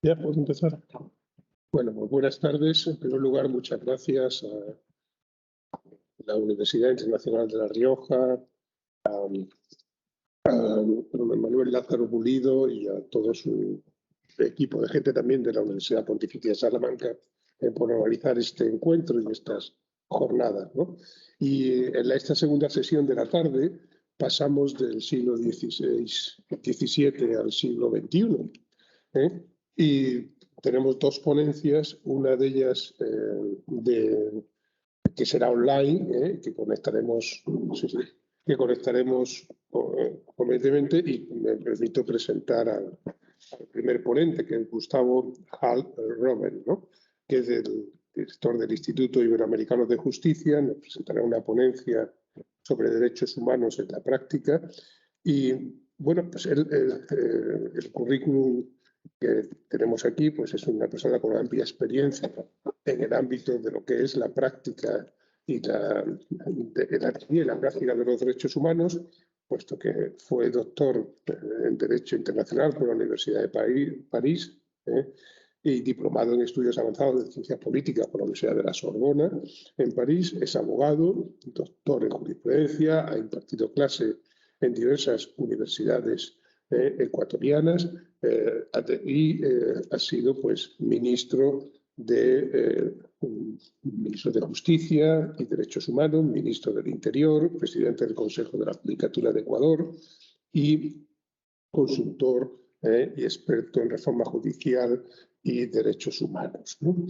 Ya, puedo empezar. Bueno, pues buenas tardes. En primer lugar, muchas gracias a la Universidad Internacional de La Rioja, a Manuel Lázaro Pulido y a todo su equipo de gente también de la Universidad Pontificia de Salamanca por organizar este encuentro y estas jornadas, ¿no? Y en esta segunda sesión de la tarde pasamos del siglo XVII al siglo XXI. Y tenemos dos ponencias, una de ellas que será online, que conectaremos, convenientemente, y me permito presentar al primer ponente, que es Gustavo Hall Robben, ¿no? Que es el director del Instituto Iberoamericano de Justicia. Nos presentará una ponencia sobre derechos humanos en la práctica. Y bueno, pues el currículum que tenemos aquí, pues es una persona con amplia experiencia en el ámbito de lo que es la práctica y la práctica de los derechos humanos, puesto que fue doctor en Derecho Internacional por la Universidad de París, y diplomado en Estudios Avanzados de Ciencias Políticas por la Universidad de la Sorbona en París. Es abogado, doctor en jurisprudencia, ha impartido clase en diversas universidades ecuatorianas y ha sido pues ministro de Justicia y Derechos Humanos, ministro del Interior, presidente del Consejo de la Judicatura de Ecuador y consultor y experto en reforma judicial y derechos humanos, ¿no?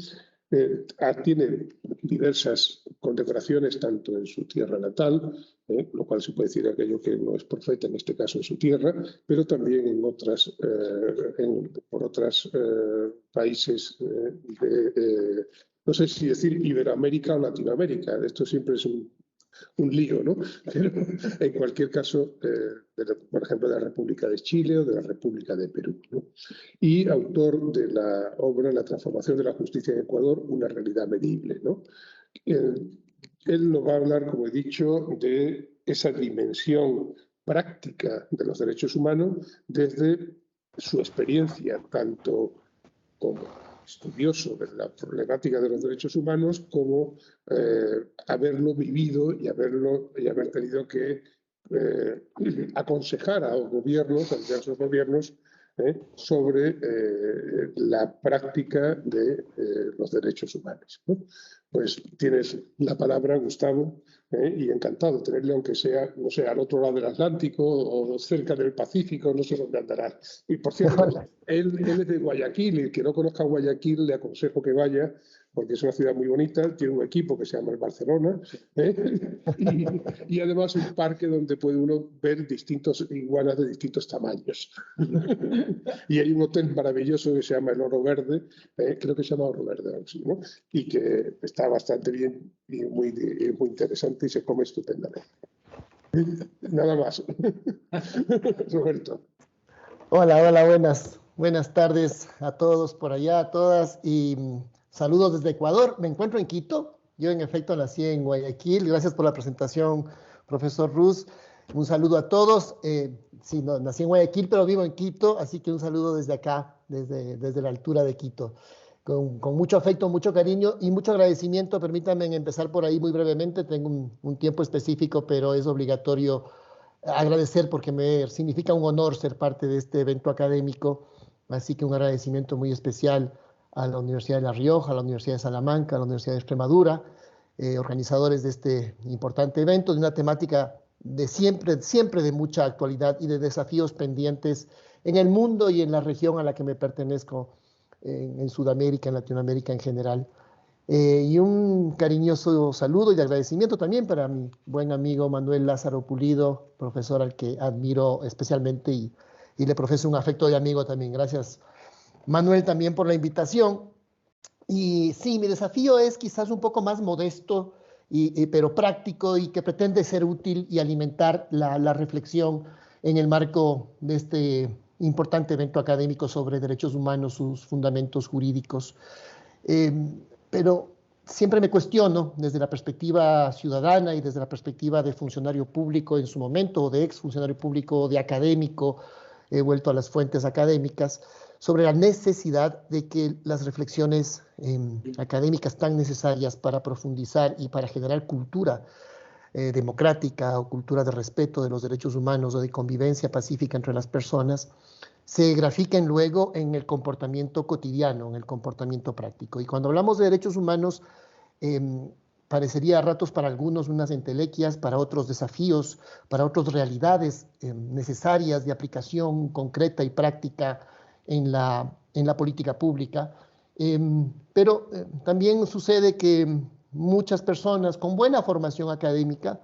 Tiene diversas condecoraciones tanto en su tierra natal, lo cual se puede decir aquello que no es profeta, en este caso en su tierra, pero también en otras, por otros países no sé si decir Iberoamérica o Latinoamérica. Esto siempre es un lío, ¿no? Pero en cualquier caso, por ejemplo, de la República de Chile o de la República de Perú, ¿no? Y autor de la obra La transformación de la justicia en Ecuador, una realidad medible, ¿no? Él nos va a hablar, como he dicho, de esa dimensión práctica de los derechos humanos desde su experiencia, tanto como estudioso de la problemática de los derechos humanos, como haberlo vivido y haber tenido que aconsejar a los gobiernos, a diversos gobiernos, sobre la práctica de los derechos humanos, ¿no? Pues tienes la palabra, Gustavo, y encantado de tenerle, aunque sea, no sé, al otro lado del Atlántico o cerca del Pacífico, no sé dónde andará. Y por cierto, él es de Guayaquil, y el que no conozca Guayaquil le aconsejo que vaya, porque es una ciudad muy bonita, tiene un equipo que se llama el Barcelona, y además un parque donde puede uno ver distintos iguanas de distintos tamaños. Y hay un hotel maravilloso que se llama el Oro Verde, creo que se llama Oro Verde, ¿no? Y que está bastante bien y muy interesante y se come estupendamente. Nada más. Roberto. Hola, buenas tardes a todos por allá, a todas, y saludos desde Ecuador. Me encuentro en Quito. Yo, en efecto, nací en Guayaquil. Gracias por la presentación, profesor Ruz. Un saludo a todos. Sí, no, nací en Guayaquil, pero vivo en Quito, así que un saludo desde acá, desde la altura de Quito. Con mucho afecto, mucho cariño y mucho agradecimiento. Permítanme empezar por ahí muy brevemente. Tengo un tiempo específico, pero es obligatorio agradecer porque me significa un honor ser parte de este evento académico. Así que un agradecimiento muy especial a la Universidad de La Rioja, a la Universidad de Salamanca, a la Universidad de Extremadura, organizadores de este importante evento, de una temática de siempre de mucha actualidad y de desafíos pendientes en el mundo y en la región a la que me pertenezco, en Sudamérica, en Latinoamérica en general. Y un cariñoso saludo y de agradecimiento también para mi buen amigo Manuel Lázaro Pulido, profesor al que admiro especialmente y le profeso un afecto de amigo también. Gracias, Manuel, también por la invitación. Y sí, mi desafío es quizás un poco más modesto, pero práctico, y que pretende ser útil y alimentar la reflexión en el marco de este importante evento académico sobre derechos humanos, sus fundamentos jurídicos. Pero siempre me cuestiono desde la perspectiva ciudadana y desde la perspectiva de funcionario público en su momento, o de ex funcionario público, o de académico, he vuelto a las fuentes académicas, sobre la necesidad de que las reflexiones académicas tan necesarias para profundizar y para generar cultura democrática o cultura de respeto de los derechos humanos o de convivencia pacífica entre las personas se grafiquen luego en el comportamiento cotidiano, en el comportamiento práctico. Y cuando hablamos de derechos humanos, parecería a ratos para algunos unas entelequias, para otros desafíos, para otros realidades necesarias de aplicación concreta y práctica en la política pública. Pero también sucede que muchas personas con buena formación académica,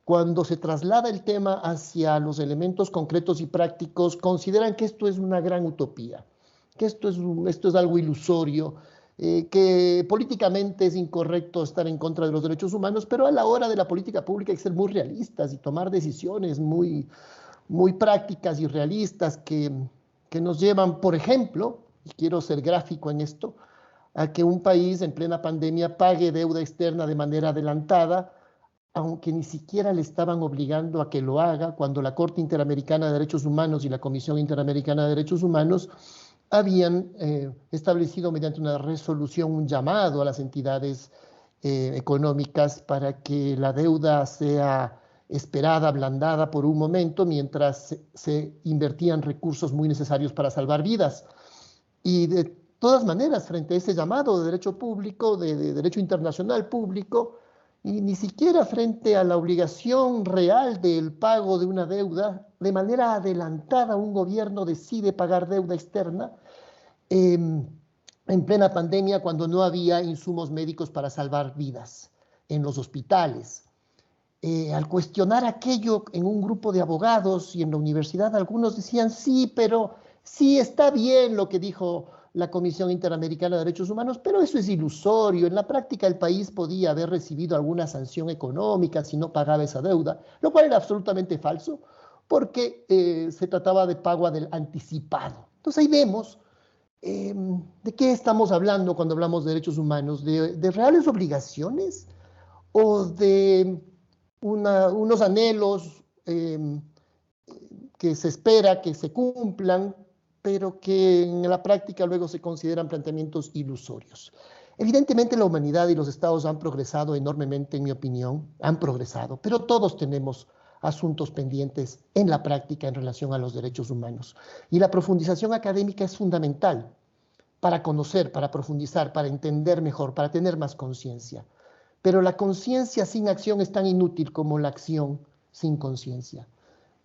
cuando se traslada el tema hacia los elementos concretos y prácticos, consideran que esto es una gran utopía, que esto es algo ilusorio, que políticamente es incorrecto estar en contra de los derechos humanos, pero a la hora de la política pública hay que ser muy realistas y tomar decisiones muy prácticas y realistas que nos llevan, por ejemplo, y quiero ser gráfico en esto, a que un país en plena pandemia pague deuda externa de manera adelantada, aunque ni siquiera le estaban obligando a que lo haga, cuando la Corte Interamericana de Derechos Humanos y la Comisión Interamericana de Derechos Humanos habían establecido mediante una resolución un llamado a las entidades económicas para que la deuda sea esperada, ablandada por un momento, mientras se invertían recursos muy necesarios para salvar vidas. Y de todas maneras, frente a ese llamado de derecho público, de derecho internacional público, y ni siquiera frente a la obligación real del pago de una deuda, de manera adelantada un gobierno decide pagar deuda externa en plena pandemia, cuando no había insumos médicos para salvar vidas en los hospitales. Al cuestionar aquello en un grupo de abogados y en la universidad, algunos decían, sí, pero sí está bien lo que dijo la Comisión Interamericana de Derechos Humanos, pero eso es ilusorio. En la práctica el país podía haber recibido alguna sanción económica si no pagaba esa deuda, lo cual era absolutamente falso, porque se trataba de pago anticipado. Entonces ahí vemos de qué estamos hablando cuando hablamos de derechos humanos, de reales obligaciones o de unos anhelos que se espera que se cumplan, pero que en la práctica luego se consideran planteamientos ilusorios. Evidentemente la humanidad y los estados han progresado enormemente, en mi opinión, han progresado, pero todos tenemos asuntos pendientes en la práctica en relación a los derechos humanos. Y la profundización académica es fundamental para conocer, para profundizar, para entender mejor, para tener más conciencia. Pero la conciencia sin acción es tan inútil como la acción sin conciencia.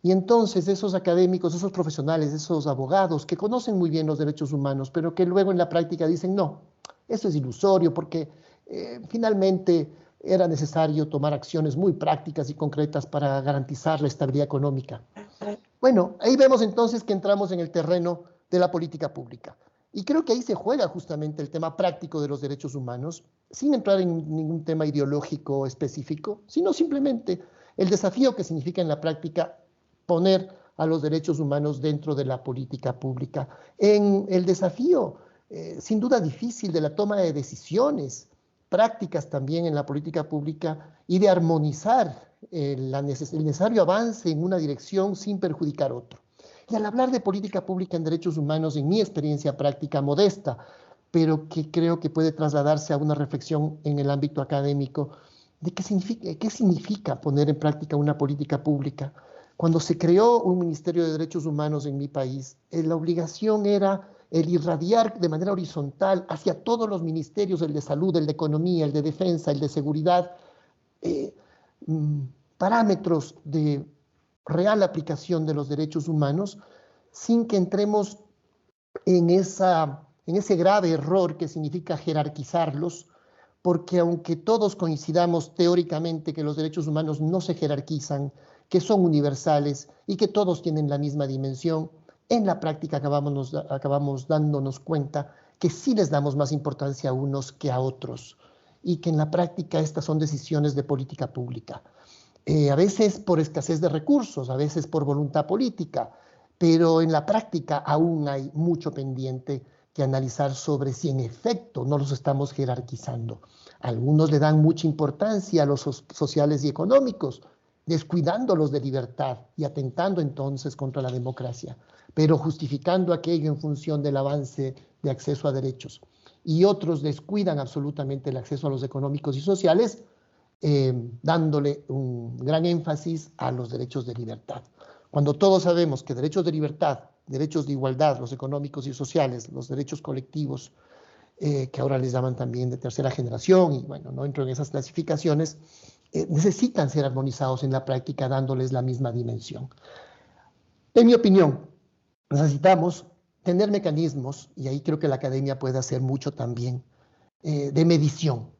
Y entonces esos académicos, esos profesionales, esos abogados que conocen muy bien los derechos humanos, pero que luego en la práctica dicen, no, eso es ilusorio porque finalmente era necesario tomar acciones muy prácticas y concretas para garantizar la estabilidad económica. Bueno, ahí vemos entonces que entramos en el terreno de la política pública. Y creo que ahí se juega justamente el tema práctico de los derechos humanos, sin entrar en ningún tema ideológico específico, sino simplemente el desafío que significa en la práctica poner a los derechos humanos dentro de la política pública, en el desafío sin duda difícil de la toma de decisiones prácticas también en la política pública y de armonizar el necesario avance en una dirección sin perjudicar otro. Y al hablar de política pública en derechos humanos, en mi experiencia práctica modesta, pero que creo que puede trasladarse a una reflexión en el ámbito académico, de qué significa poner en práctica una política pública. Cuando se creó un Ministerio de Derechos Humanos en mi país, la obligación era el irradiar de manera horizontal hacia todos los ministerios, el de salud, el de economía, el de defensa, el de seguridad, parámetros de real aplicación de los derechos humanos, sin que entremos en ese grave error que significa jerarquizarlos, porque aunque todos coincidamos teóricamente que los derechos humanos no se jerarquizan, que son universales y que todos tienen la misma dimensión, en la práctica acabamos dándonos cuenta que sí les damos más importancia a unos que a otros y que en la práctica estas son decisiones de política pública. A veces por escasez de recursos, a veces por voluntad política, pero en la práctica aún hay mucho pendiente que analizar sobre si en efecto no los estamos jerarquizando. Algunos le dan mucha importancia a los sociales y económicos, descuidándolos de libertad y atentando entonces contra la democracia, pero justificando aquello en función del avance de acceso a derechos. Y otros descuidan absolutamente el acceso a los económicos y sociales, dándole un gran énfasis a los derechos de libertad. Cuando todos sabemos que derechos de libertad, derechos de igualdad, los económicos y sociales, los derechos colectivos, que ahora les llaman también de tercera generación, y bueno, no entro en esas clasificaciones, necesitan ser armonizados en la práctica dándoles la misma dimensión. En mi opinión, necesitamos tener mecanismos, y ahí creo que la academia puede hacer mucho también, de medición.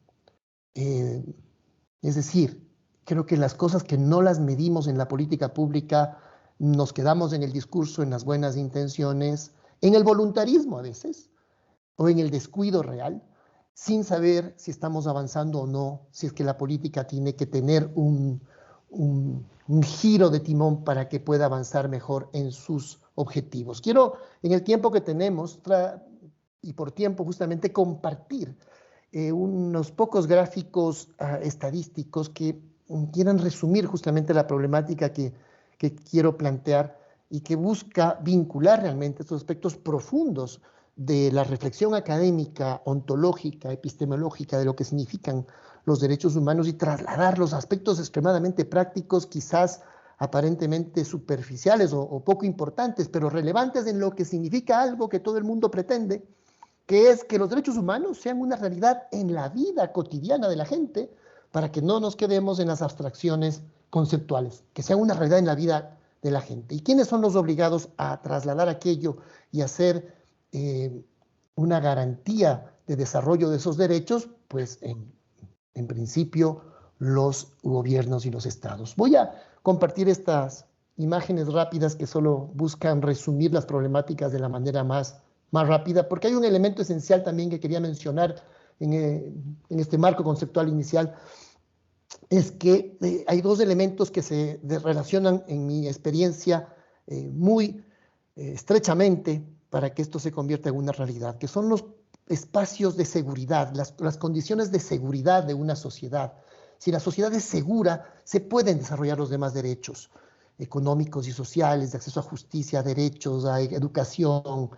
Es decir, creo que las cosas que no las medimos en la política pública, nos quedamos en el discurso, en las buenas intenciones, en el voluntarismo a veces, o en el descuido real, sin saber si estamos avanzando o no, si es que la política tiene que tener un giro de timón para que pueda avanzar mejor en sus objetivos. Quiero, en el tiempo que tenemos, y por tiempo justamente, compartir unos pocos gráficos estadísticos que quieran resumir justamente la problemática que quiero plantear y que busca vincular realmente estos aspectos profundos de la reflexión académica, ontológica, epistemológica de lo que significan los derechos humanos y trasladarlos a aspectos extremadamente prácticos, quizás aparentemente superficiales o poco importantes, pero relevantes en lo que significa algo que todo el mundo pretende, que es que los derechos humanos sean una realidad en la vida cotidiana de la gente, para que no nos quedemos en las abstracciones conceptuales, que sean una realidad en la vida de la gente. ¿Y quiénes son los obligados a trasladar aquello y hacer una garantía de desarrollo de esos derechos? Pues en principio los gobiernos y los estados. Voy a compartir estas imágenes rápidas que solo buscan resumir las problemáticas de la manera más rápida, porque hay un elemento esencial también que quería mencionar en este marco conceptual inicial, es que hay dos elementos que se relacionan en mi experiencia muy estrechamente para que esto se convierta en una realidad, que son los espacios de seguridad, las condiciones de seguridad de una sociedad. Si la sociedad es segura, se pueden desarrollar los demás derechos económicos y sociales, de acceso a justicia, derechos, a educación.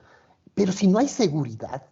Pero si no hay seguridad,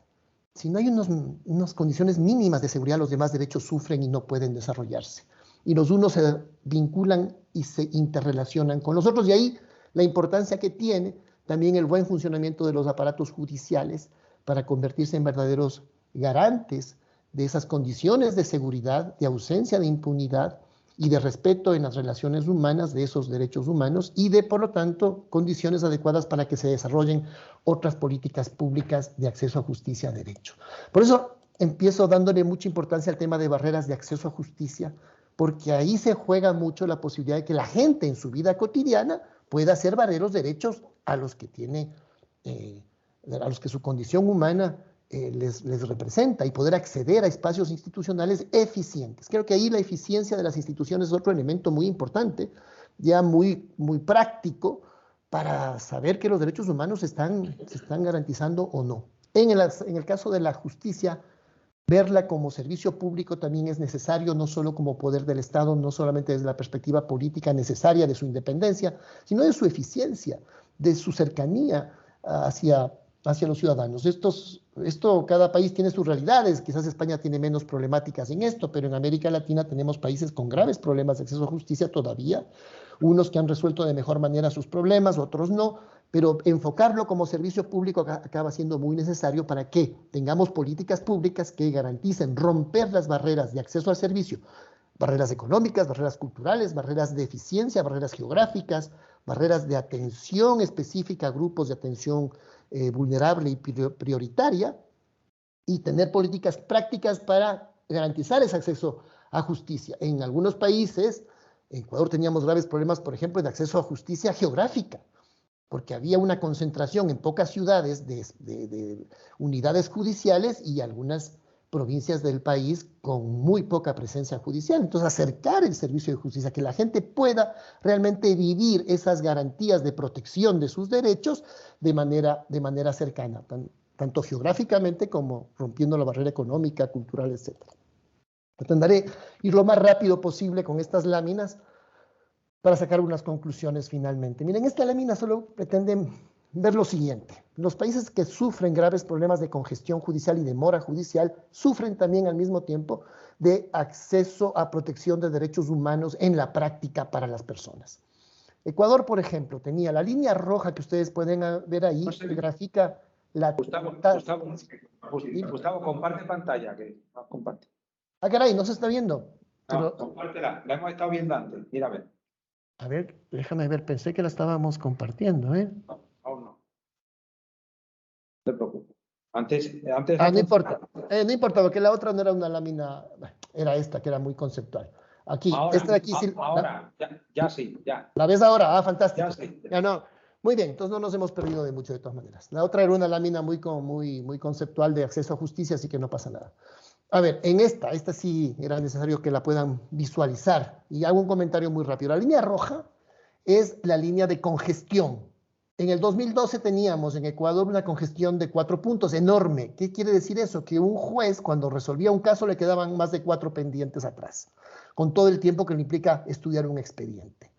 si no hay unas condiciones mínimas de seguridad, los demás derechos sufren y no pueden desarrollarse. Y los unos se vinculan y se interrelacionan con los otros. Y ahí la importancia que tiene también el buen funcionamiento de los aparatos judiciales para convertirse en verdaderos garantes de esas condiciones de seguridad, de ausencia de impunidad y de respeto en las relaciones humanas de esos derechos humanos y de, por lo tanto, condiciones adecuadas para que se desarrollen otras políticas públicas de acceso a justicia a derecho. Por eso empiezo dándole mucha importancia al tema de barreras de acceso a justicia, porque ahí se juega mucho la posibilidad de que la gente en su vida cotidiana pueda ser verdaderos derechos a los que tiene, a los que su condición humana les representa y poder acceder a espacios institucionales eficientes. Creo que ahí la eficiencia de las instituciones es otro elemento muy importante, ya muy práctico, para saber que los derechos humanos se están garantizando o no. En el caso de la justicia, verla como servicio público también es necesario, no solo como poder del Estado, no solamente desde la perspectiva política necesaria de su independencia, sino de su eficiencia, de su cercanía hacia los ciudadanos. Esto, cada país tiene sus realidades, quizás España tiene menos problemáticas en esto, pero en América Latina tenemos países con graves problemas de acceso a justicia todavía, unos que han resuelto de mejor manera sus problemas, otros no, pero enfocarlo como servicio público acaba siendo muy necesario para que tengamos políticas públicas que garanticen romper las barreras de acceso al servicio, barreras económicas, barreras culturales, barreras de eficiencia, barreras geográficas, barreras de atención específica a grupos de atención vulnerable y prioritaria, y tener políticas prácticas para garantizar ese acceso a justicia. En algunos países, en Ecuador teníamos graves problemas, por ejemplo, de acceso a justicia geográfica, porque había una concentración en pocas ciudades de unidades judiciales y algunas provincias del país con muy poca presencia judicial. Entonces, acercar el servicio de justicia, que la gente pueda realmente vivir esas garantías de protección de sus derechos de manera cercana, tanto geográficamente como rompiendo la barrera económica, cultural, etc. Intentaré ir lo más rápido posible con estas láminas para sacar unas conclusiones finalmente. Miren, esta lámina solo pretende ver lo siguiente. Los países que sufren graves problemas de congestión judicial y demora judicial sufren también al mismo tiempo de acceso a protección de derechos humanos en la práctica para las personas. Ecuador, por ejemplo, tenía la línea roja que ustedes pueden ver ahí, que grafica la... Gustavo, comparte pantalla. Comparte. Ah, caray, no se está viendo. No, compártela. La hemos estado viendo antes. Mira, a ver. A ver, déjame ver, pensé que la estábamos compartiendo, ¿eh? No, aún no. No te preocupes. Antes no importa. No importa, porque la otra no era una lámina, era esta, que era muy conceptual. Aquí, ahora, esta de aquí sí. Ahora, ya sí, ya. ¿La ves ahora? Ah, fantástico. Ya sí. Ya no. Muy bien, entonces no nos hemos perdido de mucho de todas maneras. La otra era una lámina muy conceptual de acceso a justicia, así que no pasa nada. A ver, en esta sí era necesario que la puedan visualizar. Y hago un comentario muy rápido. La línea roja es la línea de congestión. En el 2012 teníamos en Ecuador una congestión de 4 puntos, enorme. ¿Qué quiere decir eso? Que un juez, cuando resolvía un caso, le quedaban más de 4 pendientes atrás, con todo el tiempo que le implica estudiar un expediente.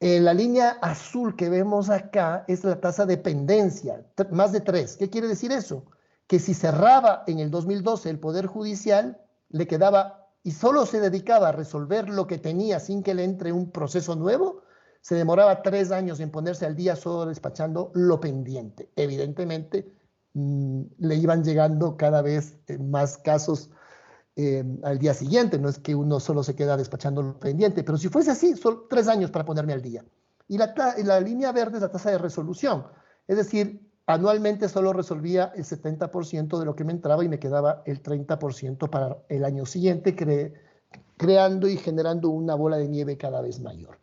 La línea azul que vemos acá es la tasa de pendencia, más de 3. ¿Qué quiere decir eso? Que si cerraba en el 2012 el Poder Judicial, le quedaba y solo se dedicaba a resolver lo que tenía sin que le entre un proceso nuevo, se demoraba 3 años en ponerse al día solo despachando lo pendiente. Evidentemente, le iban llegando cada vez más casos al día siguiente. No es que uno solo se queda despachando lo pendiente, pero si fuese así, son 3 años para ponerme al día. Y la línea verde es la tasa de resolución. Es decir, anualmente solo resolvía el 70% de lo que me entraba y me quedaba el 30% para el año siguiente, creando y generando una bola de nieve cada vez mayor.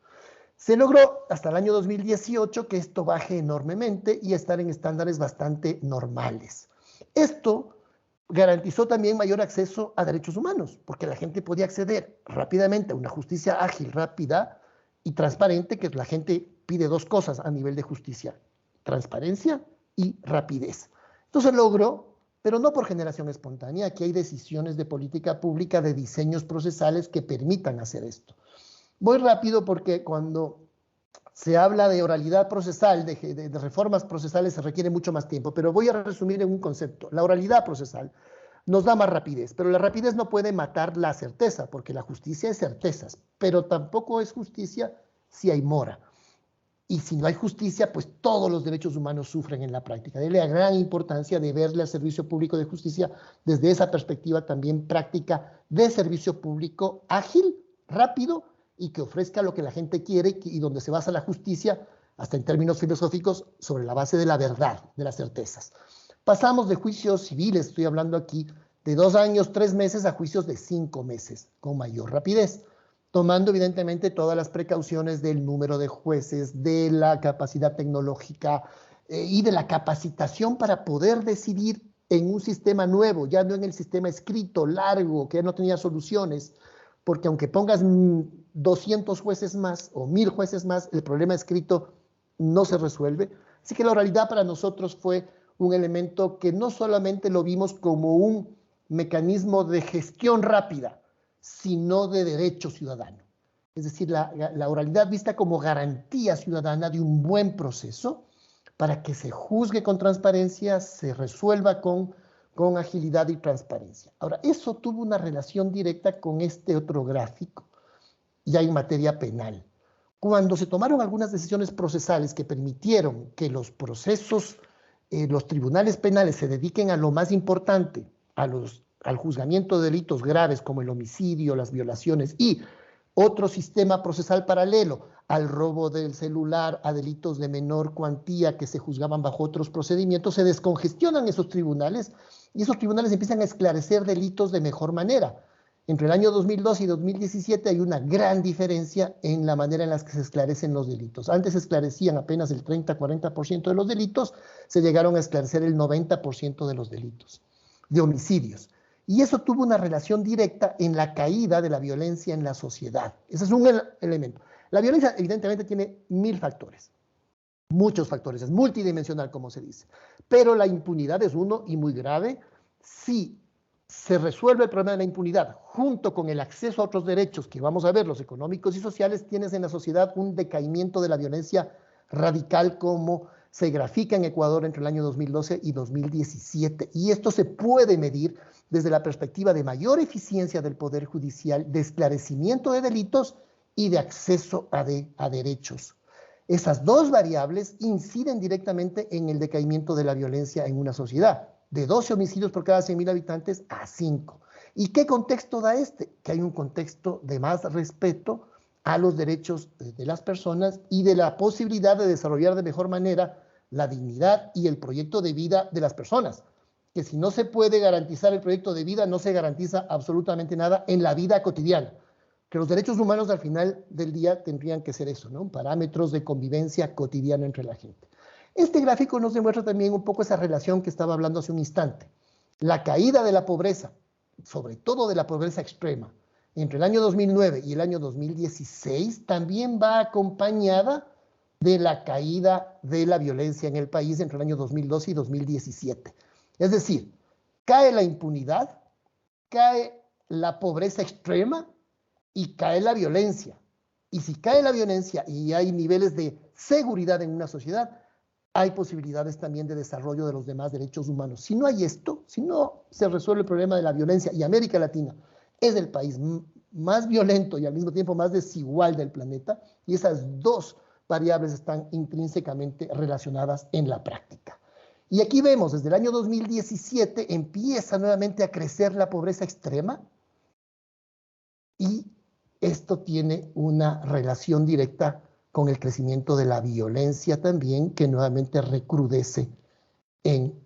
Se logró hasta el año 2018 que esto baje enormemente y estar en estándares bastante normales. Esto garantizó también mayor acceso a derechos humanos, porque la gente podía acceder rápidamente a una justicia ágil, rápida y transparente, que la gente pide 2 cosas a nivel de justicia: transparencia y rapidez. Esto se logró, pero no por generación espontánea. Aquí hay decisiones de política pública, de diseños procesales que permitan hacer esto. Voy rápido porque cuando se habla de oralidad procesal, de reformas procesales, se requiere mucho más tiempo, pero voy a resumir en un concepto. La oralidad procesal nos da más rapidez, pero la rapidez no puede matar la certeza, porque la justicia es certezas, pero tampoco es justicia si hay mora. Y si no hay justicia, pues todos los derechos humanos sufren en la práctica. De la gran importancia de verle al servicio público de justicia desde esa perspectiva también práctica de servicio público ágil, rápido, y que ofrezca lo que la gente quiere y donde se basa la justicia, hasta en términos filosóficos, sobre la base de la verdad, de las certezas. Pasamos de juicios civiles, estoy hablando aquí, de 2 años, 3 meses, a juicios de 5 meses, con mayor rapidez, tomando evidentemente todas las precauciones del número de jueces, de la capacidad tecnológica y de la capacitación para poder decidir en un sistema nuevo, ya no en el sistema escrito, largo, que ya no tenía soluciones, porque aunque pongas 200 jueces más o 1000 jueces más, el problema escrito no se resuelve. Así que la oralidad para nosotros fue un elemento que no solamente lo vimos como un mecanismo de gestión rápida, sino de derecho ciudadano. Es decir, la oralidad vista como garantía ciudadana de un buen proceso para que se juzgue con transparencia, se resuelva con agilidad y transparencia. Ahora, eso tuvo una relación directa con este otro gráfico, ya en materia penal. Cuando se tomaron algunas decisiones procesales que permitieron que los procesos, los tribunales penales se dediquen a lo más importante, al juzgamiento de delitos graves como el homicidio, las violaciones y otro sistema procesal paralelo al robo del celular, a delitos de menor cuantía que se juzgaban bajo otros procedimientos, se descongestionan esos tribunales y esos tribunales empiezan a esclarecer delitos de mejor manera. Entre el año 2002 y 2017 hay una gran diferencia en la manera en la que se esclarecen los delitos. Antes se esclarecían apenas el 30-40% de los delitos, se llegaron a esclarecer el 90% de los delitos, de homicidios. Y eso tuvo una relación directa en la caída de la violencia en la sociedad. Ese es un elemento. La violencia evidentemente tiene 1000 factores, muchos factores, es multidimensional como se dice, pero la impunidad es uno y muy grave si se resuelve el problema de la impunidad junto con el acceso a otros derechos que vamos a ver, los económicos y sociales, tienes en la sociedad un decaimiento de la violencia radical como se grafica en Ecuador entre el año 2012 y 2017. Y esto se puede medir desde la perspectiva de mayor eficiencia del Poder Judicial, de esclarecimiento de delitos y de acceso a derechos. Esas dos variables inciden directamente en el decaimiento de la violencia en una sociedad, de 12 homicidios por cada 100.000 habitantes a 5. ¿Y qué contexto da este? Que hay un contexto de más respeto a los derechos de las personas y de la posibilidad de desarrollar de mejor manera la dignidad y el proyecto de vida de las personas. Que si no se puede garantizar el proyecto de vida, no se garantiza absolutamente nada en la vida cotidiana. Que los derechos humanos al final del día tendrían que ser eso, ¿no? Parámetros de convivencia cotidiana entre la gente. Este gráfico nos demuestra también un poco esa relación que estaba hablando hace un instante. La caída de la pobreza, sobre todo de la pobreza extrema, entre el año 2009 y el año 2016, también va acompañada de la caída de la violencia en el país entre el año 2012 y 2017. Es decir, cae la impunidad, cae la pobreza extrema y cae la violencia. Y si cae la violencia y hay niveles de seguridad en una sociedad, hay posibilidades también de desarrollo de los demás derechos humanos. Si no hay esto, si no se resuelve el problema de la violencia, y América Latina es el país más violento y al mismo tiempo más desigual del planeta, y esas dos variables están intrínsecamente relacionadas en la práctica. Y aquí vemos, desde el año 2017 empieza nuevamente a crecer la pobreza extrema, y esto tiene una relación directa con el crecimiento de la violencia también, que nuevamente recrudece en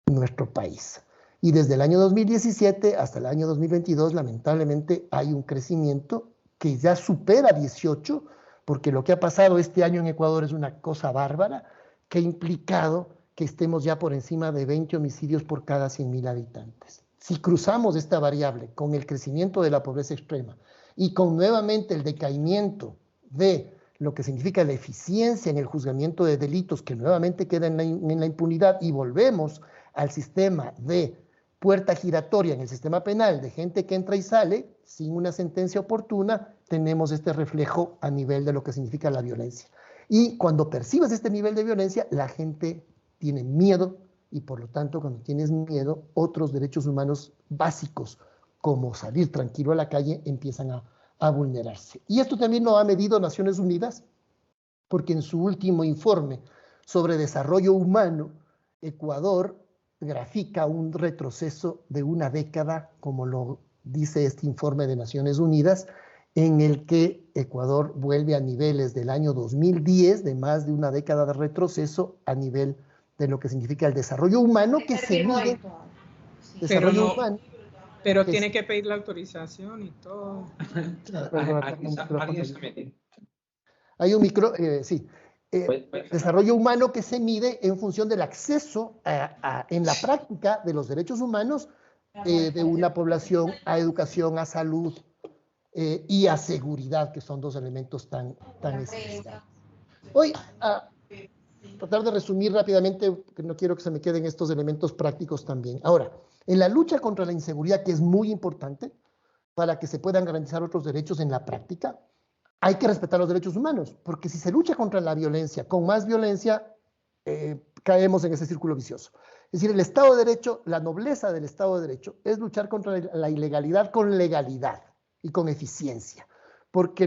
nuestro país. Y desde el año 2017 hasta el año 2022, lamentablemente, hay un crecimiento que ya supera 18, porque lo que ha pasado este año en Ecuador es una cosa bárbara, que ha implicado que estemos ya por encima de 20 homicidios por cada 100.000 habitantes. Si cruzamos esta variable con el crecimiento de la pobreza extrema y con nuevamente el decaimiento de lo que significa la eficiencia en el juzgamiento de delitos, que nuevamente queda en la impunidad, y volvemos al sistema de puerta giratoria en el sistema penal, de gente que entra y sale sin una sentencia oportuna, tenemos este reflejo a nivel de lo que significa la violencia. Y cuando percibes este nivel de violencia, la gente tiene miedo, y por lo tanto, cuando tienes miedo, otros derechos humanos básicos, como salir tranquilo a la calle, empiezan a vulnerarse. Y esto también lo ha medido Naciones Unidas, porque en su último informe sobre desarrollo humano, Ecuador grafica un retroceso de una década, como lo dice este informe de Naciones Unidas, en el que Ecuador vuelve a niveles del año 2010, de más de una década de retroceso, a nivel de lo que significa el desarrollo humano, que se mide. Desarrollo humano. Pero tiene que pedir la autorización y todo. Hay un micro, sí. Desarrollo humano que se mide en función del acceso en la práctica de los derechos humanos de una población a educación, a salud y a seguridad, que son dos elementos tan esenciales. Voy a tratar de resumir rápidamente, porque no quiero que se me queden estos elementos prácticos también. Ahora, en la lucha contra la inseguridad, que es muy importante para que se puedan garantizar otros derechos en la práctica, hay que respetar los derechos humanos, porque si se lucha contra la violencia, con más violencia, caemos en ese círculo vicioso. Es decir, el Estado de Derecho, la nobleza del Estado de Derecho, es luchar contra la ilegalidad con legalidad y con eficiencia, porque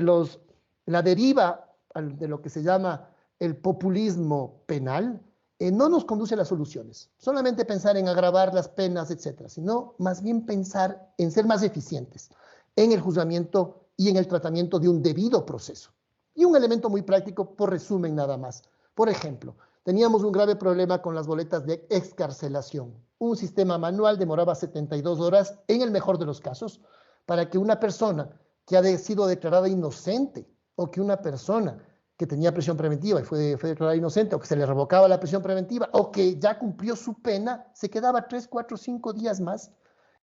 la deriva de lo que se llama el populismo penal no nos conduce a las soluciones, solamente pensar en agravar las penas, etcétera, sino más bien pensar en ser más eficientes en el juzgamiento y en el tratamiento de un debido proceso. Y un elemento muy práctico, por resumen nada más. Por ejemplo, teníamos un grave problema con las boletas de excarcelación. Un sistema manual demoraba 72 horas, en el mejor de los casos, para que una persona que ha sido declarada inocente, o que una persona que tenía prisión preventiva y fue declarada inocente, o que se le revocaba la prisión preventiva, o que ya cumplió su pena, se quedaba 3, 4, 5 días más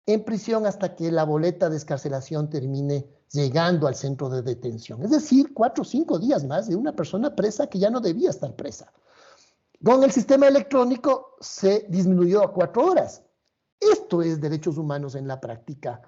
en prisión hasta que la boleta de excarcelación termine llegando al centro de detención. Es decir, 4 o 5 días más de una persona presa que ya no debía estar presa. Con el sistema electrónico se disminuyó a 4 horas. Esto es derechos humanos en la práctica.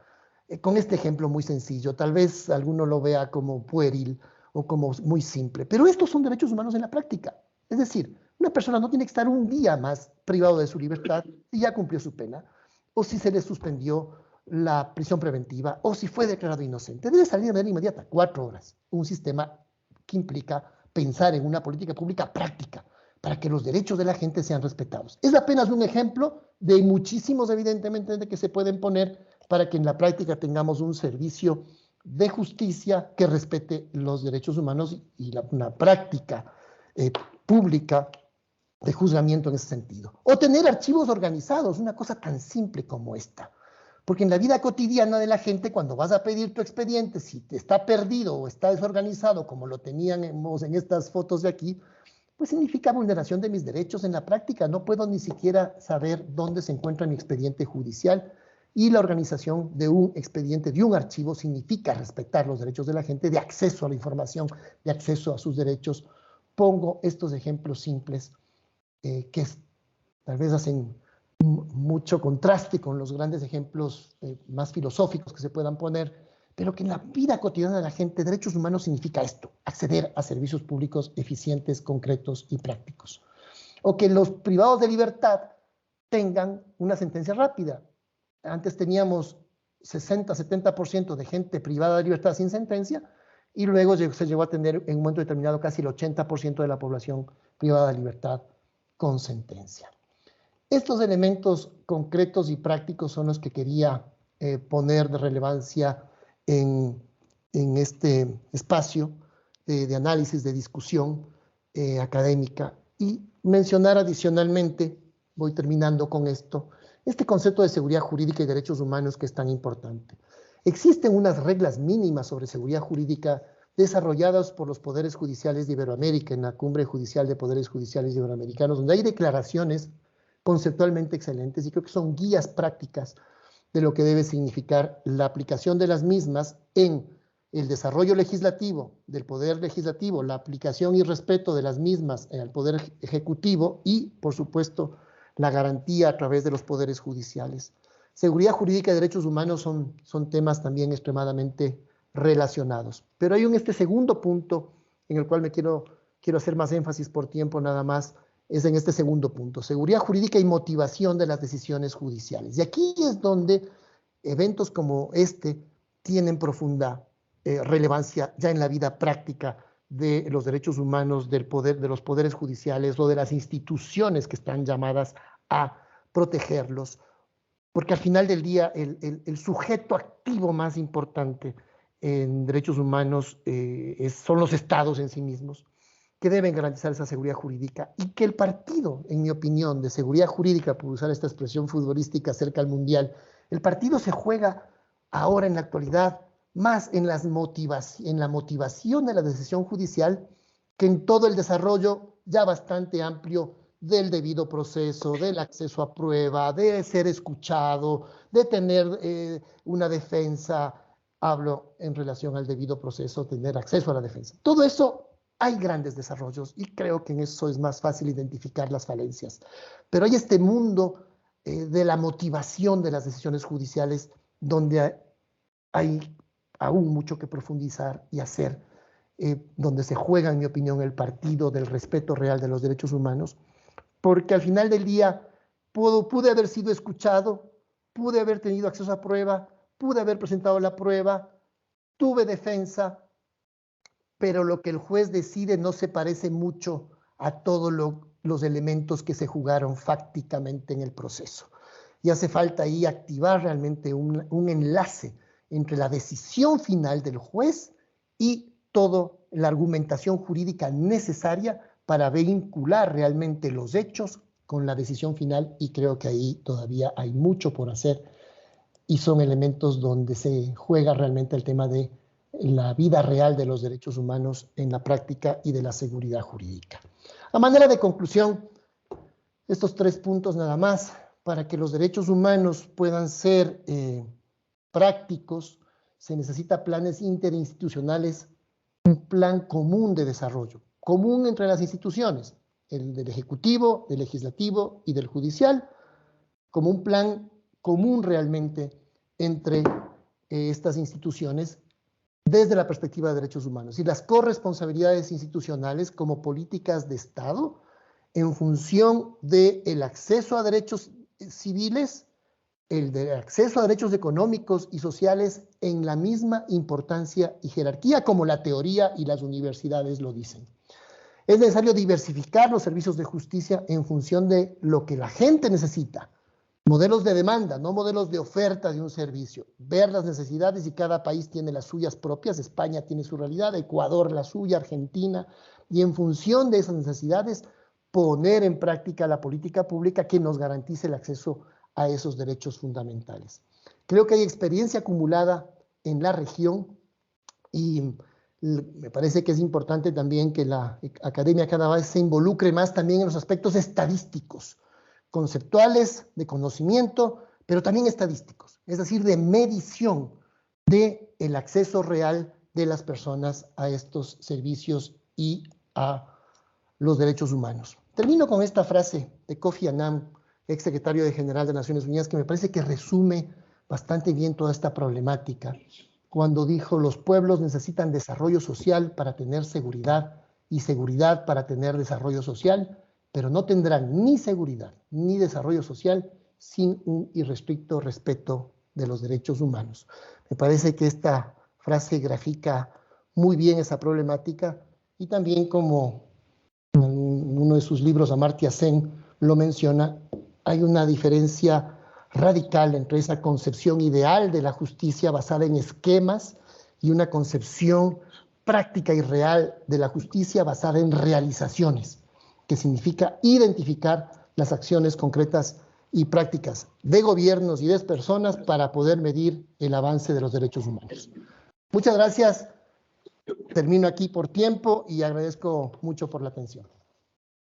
Con este ejemplo muy sencillo, tal vez alguno lo vea como pueril o como muy simple, pero estos son derechos humanos en la práctica. Es decir, una persona no tiene que estar un día más privado de su libertad si ya cumplió su pena, o si se le suspendió la prisión preventiva, o si fue declarado inocente. Debe salir de manera inmediata, 4 horas. Un sistema que implica pensar en una política pública práctica para que los derechos de la gente sean respetados. Es apenas un ejemplo de muchísimos, evidentemente, de que se pueden poner para que en la práctica tengamos un servicio de justicia que respete los derechos humanos y una práctica pública de juzgamiento en ese sentido. O tener archivos organizados, una cosa tan simple como esta. Porque en la vida cotidiana de la gente, cuando vas a pedir tu expediente, si te está perdido o está desorganizado, como lo teníamos en estas fotos de aquí, pues significa vulneración de mis derechos en la práctica. No puedo ni siquiera saber dónde se encuentra mi expediente judicial. Y la organización de un expediente, de un archivo, significa respetar los derechos de la gente, de acceso a la información, de acceso a sus derechos. Pongo estos ejemplos simples que tal vez hacen mucho contraste con los grandes ejemplos más filosóficos que se puedan poner, pero que en la vida cotidiana de la gente, derechos humanos significa esto: acceder a servicios públicos eficientes, concretos y prácticos. O que los privados de libertad tengan una sentencia rápida. Antes teníamos 60-70% de gente privada de libertad sin sentencia, y luego se llegó a tener en un momento determinado casi el 80% de la población privada de libertad con sentencia. Estos elementos concretos y prácticos son los que quería poner de relevancia en este espacio de análisis, de discusión académica, y mencionar adicionalmente, voy terminando con esto, este concepto de seguridad jurídica y derechos humanos que es tan importante. Existen unas reglas mínimas sobre seguridad jurídica desarrolladas por los poderes judiciales de Iberoamérica, en la Cumbre Judicial de Poderes Judiciales Iberoamericanos, donde hay declaraciones conceptualmente excelentes y creo que son guías prácticas de lo que debe significar la aplicación de las mismas en el desarrollo legislativo del poder legislativo, la aplicación y respeto de las mismas al poder ejecutivo y, por supuesto, la garantía a través de los poderes judiciales. Seguridad jurídica y derechos humanos son temas también extremadamente relacionados. Pero hay este segundo punto en el cual me quiero hacer más énfasis por tiempo nada más, es en este segundo punto: seguridad jurídica y motivación de las decisiones judiciales. Y aquí es donde eventos como este tienen profunda relevancia ya en la vida práctica de los derechos humanos, del poder, de los poderes judiciales o de las instituciones que están llamadas a protegerlos. Porque al final del día el sujeto activo más importante en derechos humanos son los estados en sí mismos, que deben garantizar esa seguridad jurídica, y que el partido, en mi opinión, de seguridad jurídica, por usar esta expresión futbolística cerca al Mundial, el partido se juega ahora en la actualidad más en la motivación de la decisión judicial que en todo el desarrollo ya bastante amplio del debido proceso, del acceso a prueba, de ser escuchado, de tener una defensa. Hablo en relación al debido proceso, tener acceso a la defensa. Todo eso hay grandes desarrollos y creo que en eso es más fácil identificar las falencias. Pero hay este mundo de la motivación de las decisiones judiciales donde hay aún mucho que profundizar y hacer, donde se juega, en mi opinión, el partido del respeto real de los derechos humanos, porque al final del día pude haber sido escuchado, pude haber tenido acceso a prueba, pude haber presentado la prueba, tuve defensa, pero lo que el juez decide no se parece mucho a todos los elementos que se jugaron fácticamente en el proceso. Y hace falta ahí activar realmente un enlace entre la decisión final del juez y toda la argumentación jurídica necesaria para vincular realmente los hechos con la decisión final, y creo que ahí todavía hay mucho por hacer y son elementos donde se juega realmente el tema de la vida real de los derechos humanos en la práctica y de la seguridad jurídica. A manera de conclusión, estos 3 puntos nada más. Para que los derechos humanos puedan ser prácticos, se necesita planes interinstitucionales, un plan común de desarrollo, común entre las instituciones, el del Ejecutivo, del Legislativo y del Judicial, como un plan común realmente entre estas instituciones desde la perspectiva de derechos humanos y las corresponsabilidades institucionales como políticas de Estado en función del acceso a derechos civiles, el de acceso a derechos económicos y sociales en la misma importancia y jerarquía como la teoría y las universidades lo dicen. Es necesario diversificar los servicios de justicia en función de lo que la gente necesita. Modelos de demanda, no modelos de oferta de un servicio. Ver las necesidades y cada país tiene las suyas propias. España tiene su realidad, Ecuador la suya, Argentina. Y en función de esas necesidades, poner en práctica la política pública que nos garantice el acceso a esos derechos fundamentales. Creo que hay experiencia acumulada en la región y me parece que es importante también que la academia cada vez se involucre más también en los aspectos estadísticos, conceptuales, de conocimiento, pero también estadísticos, es decir, de medición del acceso real de las personas a estos servicios y a los derechos humanos. Termino con esta frase de Kofi Annan, ex secretario general de Naciones Unidas, que me parece que resume bastante bien toda esta problemática, cuando dijo: los pueblos necesitan desarrollo social para tener seguridad y seguridad para tener desarrollo social, pero no tendrán ni seguridad ni desarrollo social sin un irrestricto respeto de los derechos humanos. Me parece que esta frase grafica muy bien esa problemática y también, como en uno de sus libros Amartya Sen lo menciona, hay una diferencia radical entre esa concepción ideal de la justicia basada en esquemas y una concepción práctica y real de la justicia basada en realizaciones, que significa identificar las acciones concretas y prácticas de gobiernos y de personas para poder medir el avance de los derechos humanos. Muchas gracias. Termino aquí por tiempo y agradezco mucho por la atención.